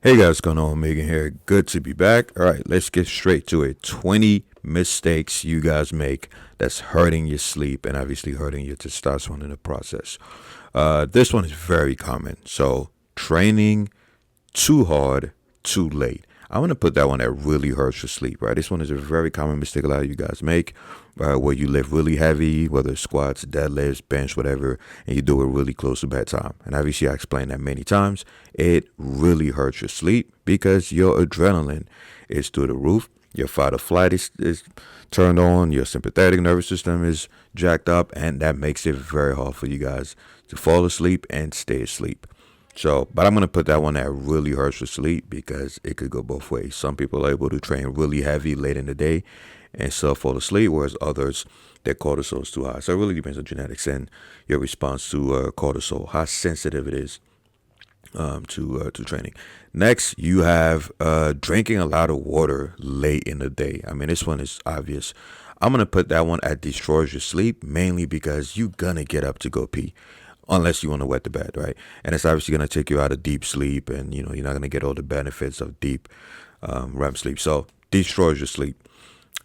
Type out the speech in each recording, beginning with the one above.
Hey guys, what's going on? Megan here. Good to be back. All right, let's get straight to it. 20 mistakes you guys make that's hurting your sleep and obviously hurting your testosterone in the process. This one is very common. So, training too hard, too late. I'm gonna put that one that really hurts your sleep, right? This one is a very common mistake a lot of you guys make, where you lift really heavy, whether it's squats, deadlifts, bench, whatever, and you do it really close to bedtime. And obviously, I explained that many times. It really hurts your sleep because your adrenaline is through the roof. Your fight or flight is turned on. Your sympathetic nervous system is jacked up, and that makes it very hard for you guys to fall asleep and stay asleep. So, but I'm gonna put that one that really hurts your sleep because it could go both ways. Some people are able to train really heavy late in the day and still fall asleep, whereas others, their cortisol is too high. So it really depends on genetics and your response to cortisol, how sensitive it is to training. Next, you have drinking a lot of water late in the day. I mean, this one is obvious. I'm gonna put that one at destroys your sleep mainly because you gonna get up to go pee. Unless you want to wet the bed, right? And it's obviously going to take you out of deep sleep, and you're not going to get all the benefits of deep REM sleep. So destroys your sleep.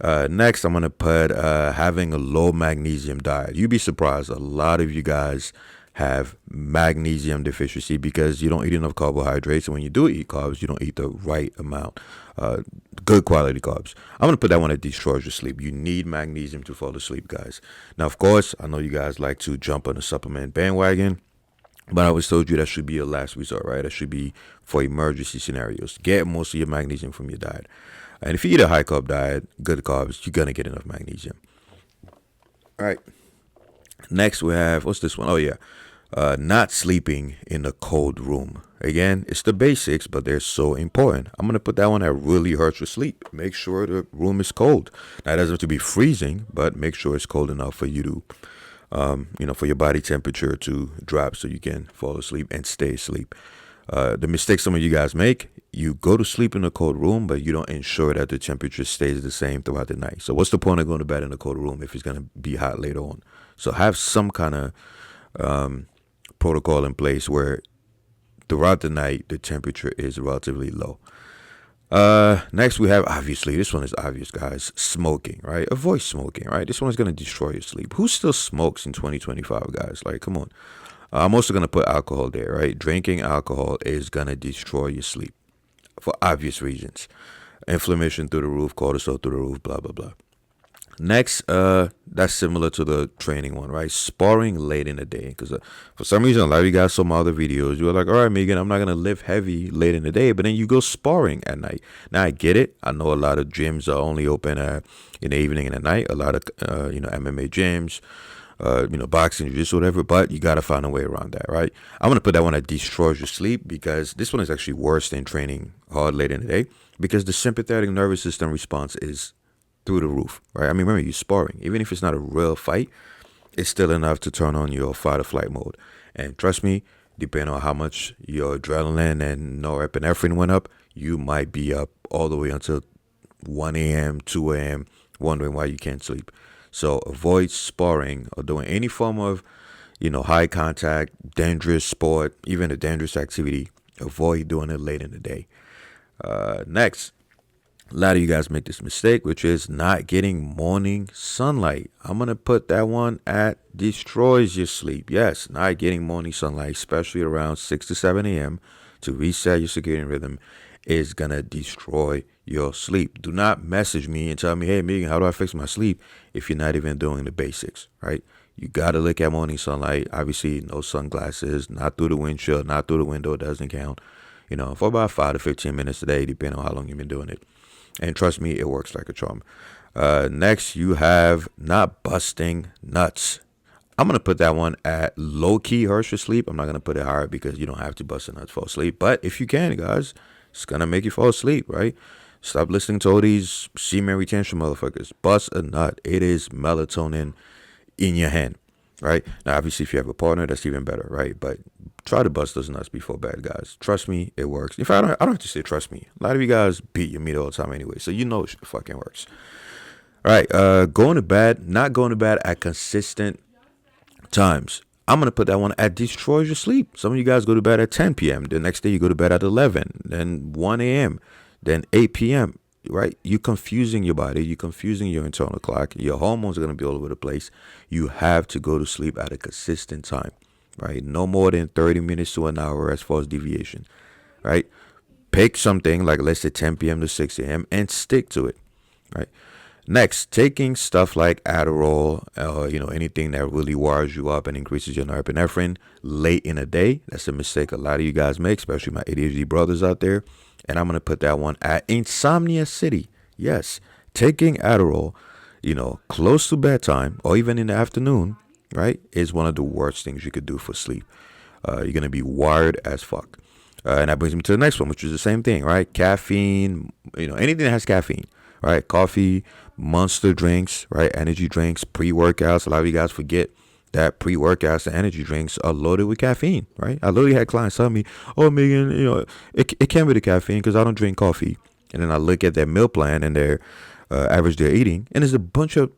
Next, I'm going to put having a low magnesium diet. You'd be surprised. A lot of you guys have magnesium deficiency because you don't eat enough carbohydrates. And when you do eat carbs, you don't eat the right amount. Good quality carbs. I'm going to put that one that destroys your sleep. You need magnesium to fall asleep, guys. Now, of course, I know you guys like to jump on the supplement bandwagon. But I always told you that should be your last resort, right? That should be for emergency scenarios. Get most of your magnesium from your diet. And if you eat a high carb diet, good carbs, you're going to get enough magnesium. All right. Next, we have, what's this one? Oh, yeah. Not sleeping in a cold room. Again, it's the basics, but they're so important. I'm going to put that one that really hurts your sleep. Make sure the room is cold. Now, it doesn't have to be freezing, but make sure it's cold enough for you to for your body temperature to drop so you can fall asleep and stay asleep. The mistake some of you guys make, you go to sleep in a cold room, but you don't ensure that the temperature stays the same throughout the night. So what's the point of going to bed in a cold room if it's going to be hot later on? So have some kind of protocol in place where throughout the night the temperature is relatively low. Next we have, obviously, this one is obvious, guys, smoking, right? Avoid smoking, right? This one is going to destroy your sleep. Who still smokes in 2025, guys? Like, come on. I'm also going to put alcohol there, right? Drinking alcohol is going to destroy your sleep for obvious reasons. Inflammation through the roof, cortisol through the roof, blah, blah, blah. Next, that's similar to the training one, right? Sparring late in the day. Because for some reason, a lot of you guys saw my other videos. You were like, all right, Megan, I'm not going to lift heavy late in the day. But then you go sparring at night. Now, I get it. I know a lot of gyms are only open in the evening and at night. A lot of, MMA gyms, boxing, just whatever. But you got to find a way around that, right? I'm going to put that one that destroys your sleep because this one is actually worse than training hard late in the day because the sympathetic nervous system response is through the roof, right? I mean, remember, you're sparring. Even if it's not a real fight, it's still enough to turn on your fight or flight mode. And trust me, depending on how much your adrenaline and norepinephrine went up, you might be up all the way until 1 a.m., 2 a.m., wondering why you can't sleep. So avoid sparring or doing any form of, high contact, dangerous sport, even a dangerous activity. Avoid doing it late in the day. Next, a lot of you guys make this mistake, which is not getting morning sunlight. I'm going to put that one at destroys your sleep. Yes, not getting morning sunlight, especially around 6 to 7 a.m. to reset your circadian rhythm is going to destroy your sleep. Do not message me and tell me, hey, Megan, how do I fix my sleep if you're not even doing the basics, right? You got to look at morning sunlight. Obviously, no sunglasses, not through the windshield, not through the window. It doesn't count. For about 5 to 15 minutes a day, depending on how long you've been doing it. And trust me, it works like a charm. Next, you have not busting nuts. I'm going to put that one at low-key hurts your sleep. I'm not going to put it higher because you don't have to bust a nut to fall asleep. But if you can, guys, it's going to make you fall asleep, right? Stop listening to all these semen retention motherfuckers. Bust a nut. It is melatonin in your hand, right? Now, obviously, if you have a partner, that's even better, right? But try to bust those nuts before bed, guys. Trust me, it works. If I don't have to say trust me. A lot of you guys beat your meat all the time anyway, so it fucking works. All right, not going to bed at consistent times. I'm going to put that one at destroys your sleep. Some of you guys go to bed at 10 p.m. The next day you go to bed at 11, then 1 a.m., then 8 p.m., right? You're confusing your body. You're confusing your internal clock. Your hormones are going to be all over the place. You have to go to sleep at a consistent time, right? No more than 30 minutes to an hour as far as deviation, right? Pick something like, let's say 10 p.m. to 6 a.m. and stick to it, right? Next, taking stuff like Adderall, anything that really wires you up and increases your norepinephrine late in the day. That's a mistake a lot of you guys make, especially my ADHD brothers out there. And I'm going to put that one at Insomnia City. Yes, taking Adderall, close to bedtime or even in the afternoon, right, is one of the worst things you could do for sleep. You're going to be wired as fuck. And that brings me to the next one, which is the same thing, right? Caffeine, anything that has caffeine, right? Coffee, Monster drinks, right? Energy drinks, pre-workouts. A lot of you guys forget that pre-workouts and energy drinks are loaded with caffeine, right? I literally had clients tell me, oh, Megan, it can't be the caffeine because I don't drink coffee. And then I look at their meal plan and their average they're eating, and there's a bunch of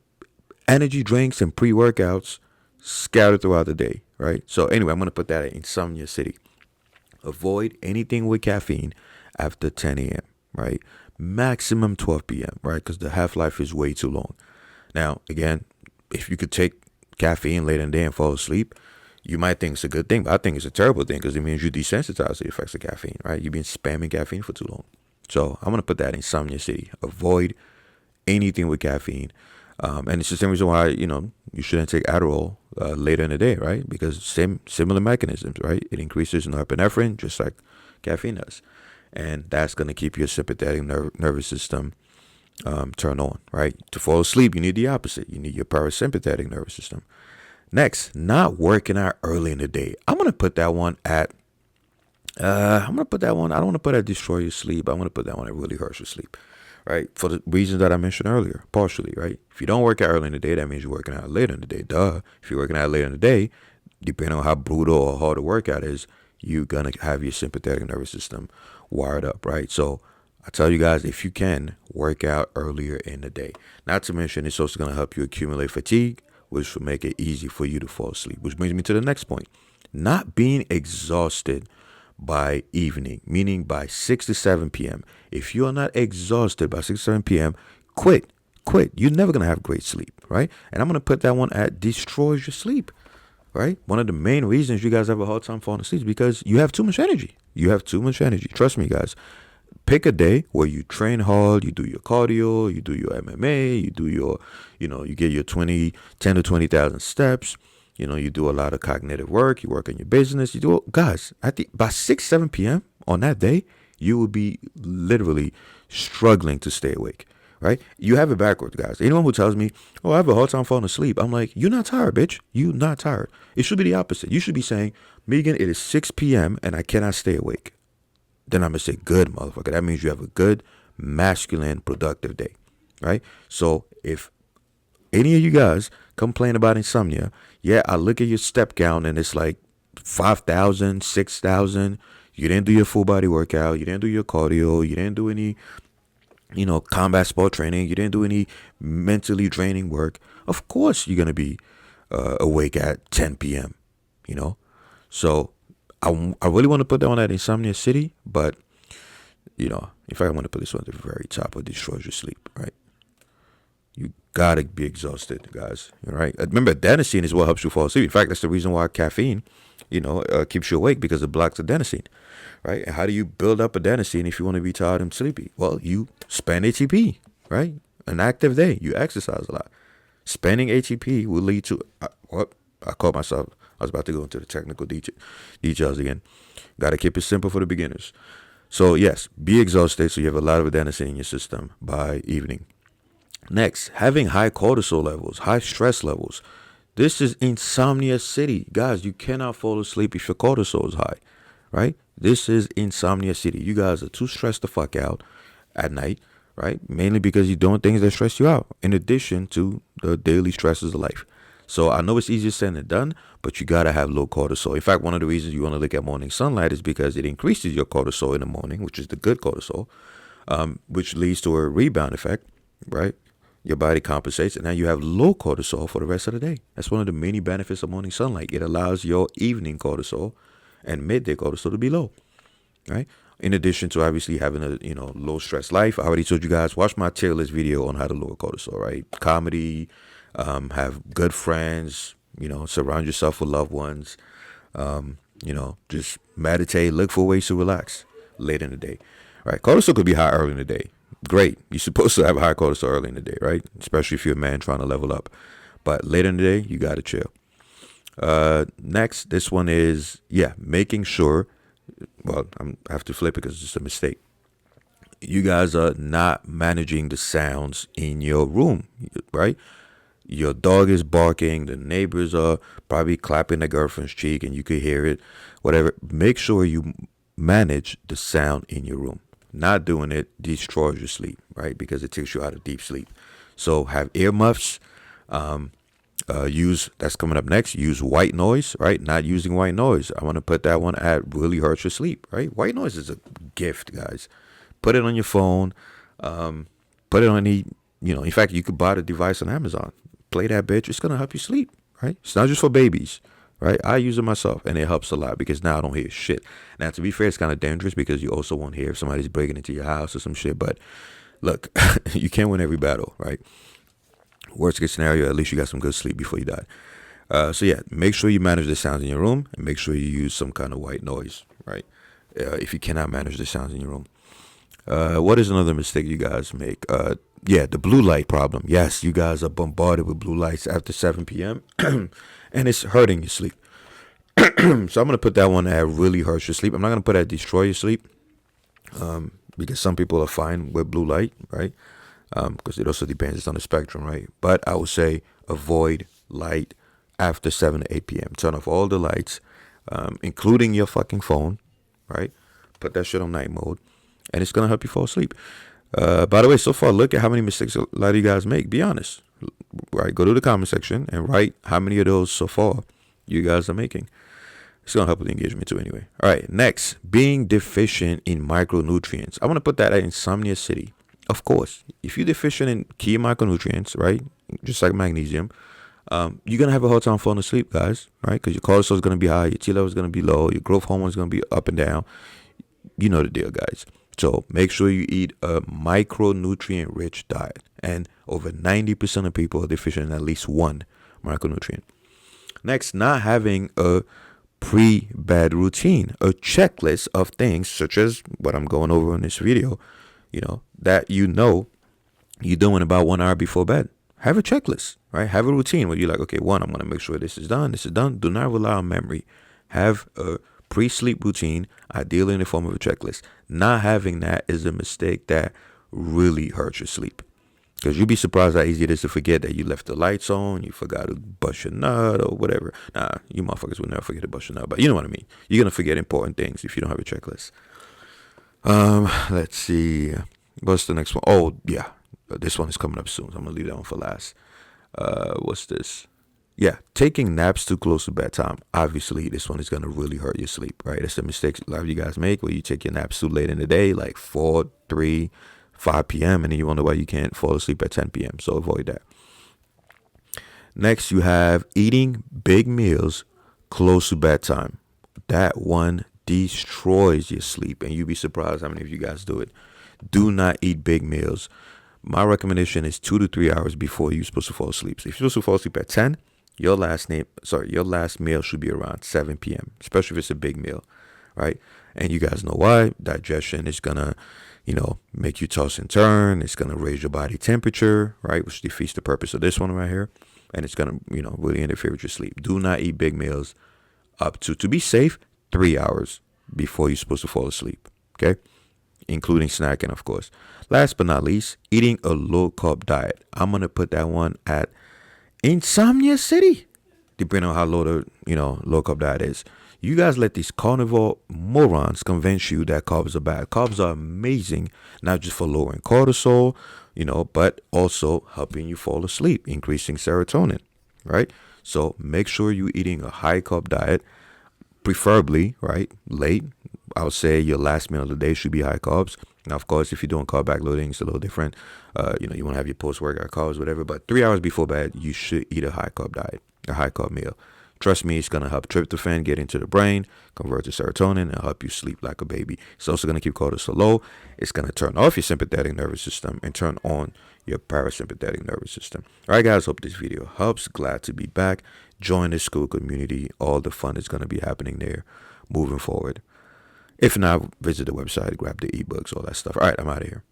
energy drinks and pre-workouts scattered throughout the day, right? So anyway, I'm going to put that in Insomnia City. Avoid anything with caffeine after 10 a.m., right? Maximum 12 p.m., right? Because the half-life is way too long. Now, again, if you could take caffeine late in the day and fall asleep, you might think it's a good thing, but I think it's a terrible thing because it means you desensitize to the effects of caffeine, right? You've been spamming caffeine for too long. So I'm going to put that in Insomnia City. Avoid anything with caffeine. And it's the same reason why, you shouldn't take Adderall later in the day, right? Because similar mechanisms, right? It increases norepinephrine just like caffeine does. And that's going to keep your sympathetic nervous system turned on, right? To fall asleep, you need the opposite. You need your parasympathetic nervous system. Next, not working out early in the day. I'm going to put that one at, I don't want to put at destroy your sleep. I'm going to put that one at really hurts your sleep, right? For the reasons that I mentioned earlier, partially, right? If you don't work out early in the day, that means you're working out later in the day. Duh. If you're working out later in the day, depending on how brutal or hard the workout is, you're going to have your sympathetic nervous system wired up, right? So I tell you guys, if you can, work out earlier in the day. Not to mention, it's also going to help you accumulate fatigue, which will make it easy for you to fall asleep. Which brings me to the next point. Not being exhausted by evening, meaning by 6 to 7 p.m. If you are not exhausted by 6 to 7 p.m., quit. You're never going to have great sleep, right? And I'm going to put that one at destroys your sleep, right? One of the main reasons you guys have a hard time falling asleep is because you have too much energy. Trust me, guys. Pick a day where you train hard, you do your cardio, you do your MMA, you do your, you get your 10 to 20,000 steps. You do a lot of cognitive work. You work on your business. Guys, by 6, 7 p.m. on that day, you will be literally struggling to stay awake, right? You have it backwards, guys. Anyone who tells me, oh, I have a hard time falling asleep, I'm like, you're not tired, bitch. You're not tired. It should be the opposite. You should be saying, Megan, it is 6 p.m. and I cannot stay awake. Then I'm going to say, good, motherfucker. That means you have a good, masculine, productive day, right? So if any of you guys complain about insomnia, yeah, I look at your step count and it's like 5,000, 6,000. You didn't do your full body workout. You didn't do your cardio. You didn't do any, combat sport training. You didn't do any mentally draining work. Of course, you're going to be awake at 10 p.m., So I really want to put that one at Insomnia City, but, in fact, I want to put this one at the very top of destroys your sleep, right? You gotta be exhausted, guys. All right. Remember, adenosine is what helps you fall asleep. In fact, that's the reason why caffeine, keeps you awake, because it blocks adenosine, right? And how do you build up adenosine if you want to be tired and sleepy? Well, you spend ATP, right? An active day. You exercise a lot. Spending ATP will lead to I caught myself. I was about to go into the technical details again. Got to keep it simple for the beginners. So yes, be exhausted so you have a lot of adenosine in your system by evening. Next, having high cortisol levels, high stress levels. This is Insomnia City. Guys, you cannot fall asleep if your cortisol is high, right? This is Insomnia City. You guys are too stressed the fuck out at night, right? Mainly because you're doing things that stress you out, in addition to the daily stresses of life. So I know it's easier said than done, but you got to have low cortisol. In fact, one of the reasons you want to look at morning sunlight is because it increases your cortisol in the morning, which is the good cortisol, which leads to a rebound effect, right? Your body compensates, and now you have low cortisol for the rest of the day. That's one of the many benefits of morning sunlight. It allows your evening cortisol and midday cortisol to be low, right? In addition to obviously having a low stress life. I already told you guys, watch my tier list video on how to lower cortisol, right? Comedy, have good friends, surround yourself with loved ones, just meditate, look for ways to relax late in the day, right? Cortisol could be high early in the day. Great. You're supposed to have high cortisol early in the day, right? Especially if you're a man trying to level up. But later in the day, you got to chill. Next, this one is, making sure, well, I have to flip it because it's just a mistake. You guys are not managing the sounds in your room, right? Your dog is barking, the neighbors are probably clapping their girlfriend's cheek and you could hear it, whatever. Make sure you manage the sound in your room. Not doing it destroys your sleep, right? Because it takes you out of deep sleep. So have earmuffs. That's coming up next. Use white noise, right? Not using white noise. I want to put that one at really hurts your sleep, right? White noise is a gift, guys. Put it on your phone. Put it on in fact, you could buy the device on Amazon. Play that bitch. It's going to help you sleep, right? It's not just for babies, right? I use it myself and it helps a lot because now I don't hear shit. Now, to be fair, it's kind of dangerous because you also won't hear if somebody's breaking into your house or some shit. But look, you can't win every battle, right? Worst case scenario, at least you got some good sleep before you die. Make sure you manage the sounds in your room and make sure you use some kind of white noise, right? If you cannot manage the sounds in your room. What is another mistake you guys make? The blue light problem. Yes, you guys are bombarded with blue lights after 7 p.m. and it's hurting your sleep. So I'm going to put that one at really hurts your sleep. I'm not going to put at destroy your sleep because some people are fine with blue light, right? Because it also depends. It's on the spectrum, right? But I would say avoid light after 7 to 8 p.m. Turn off all the lights, including your fucking phone, right? Put that shit on night mode, and it's going to help you fall asleep. By the way, so far, look at how many mistakes a lot of you guys make. Be honest, right? Go to the comment section and write how many of those so far you guys are making. It's going to help with the engagement too anyway. All right, next, being deficient in micronutrients. I want to put that at insomnia city. Of course, if you're deficient in key micronutrients, right, just like magnesium, you're going to have a hard time falling asleep, guys, right? Because your cortisol is going to be high, your T level is going to be low, your growth hormone is going to be up and down. You know the deal, guys. So make sure you eat a micronutrient-rich diet. And over 90% of people are deficient in at least one micronutrient. Next, not having a pre-bed routine, a checklist of things such as what I'm going over in this video, that you're doing about 1 hour before bed. Have a checklist, right? Have a routine where you're like, okay, one, I'm going to make sure this is done. Do not rely on memory. Have a pre-sleep routine, ideally in the form of a checklist. Not having that is a mistake that really hurts your sleep. Because you'd be surprised how easy it is to forget that you left the lights on, you forgot to bust your nut or whatever. Nah, you motherfuckers will never forget to bust your nut, but you know what I mean. You're going to forget important things if you don't have a checklist. Let's see. What's the next one? Oh, yeah. This one is coming up soon, so I'm going to leave that one for last. What's this? Yeah, taking naps too close to bedtime. Obviously, this one is going to really hurt your sleep, right? It's the mistakes a lot of you guys make where you take your naps too late in the day, like 4, 3, 5 p.m., and then you wonder why you can't fall asleep at 10 p.m., so avoid that. Next, you have eating big meals close to bedtime. That one destroys your sleep, and you'd be surprised how many of you guys do it. Do not eat big meals. My recommendation is 2 to 3 hours before you're supposed to fall asleep. So if you're supposed to fall asleep at 10, your last meal should be around 7 p.m., especially if it's a big meal, right? And you guys know why. Digestion is going to, make you toss and turn. It's going to raise your body temperature, right, which defeats the purpose of this one right here. And it's going to, really interfere with your sleep. Do not eat big meals up to be safe, 3 hours before you're supposed to fall asleep, okay? Including snacking, of course. Last but not least, eating a low-carb diet. I'm going to put that one at insomnia city, depending on how low the low-carb diet is. You guys let these carnivore morons convince you that carbs are bad. Carbs are amazing, not just for lowering cortisol, but also helping you fall asleep, increasing serotonin, right? So make sure you're eating a high-carb diet, preferably, right, late, I would say your last meal of the day should be high carbs. Now, of course, if you're doing carb backloading, it's a little different. You want to have your post-workout carbs, whatever. But 3 hours before bed, you should eat a high carb diet, a high carb meal. Trust me, it's going to help tryptophan get into the brain, convert to serotonin, and help you sleep like a baby. It's also going to keep cortisol low. It's going to turn off your sympathetic nervous system and turn on your parasympathetic nervous system. All right, guys, hope this video helps. Glad to be back. Join the SKOOL community. All the fun is going to be happening there moving forward. If not, visit the website, grab the ebooks, all that stuff. All right, I'm out of here.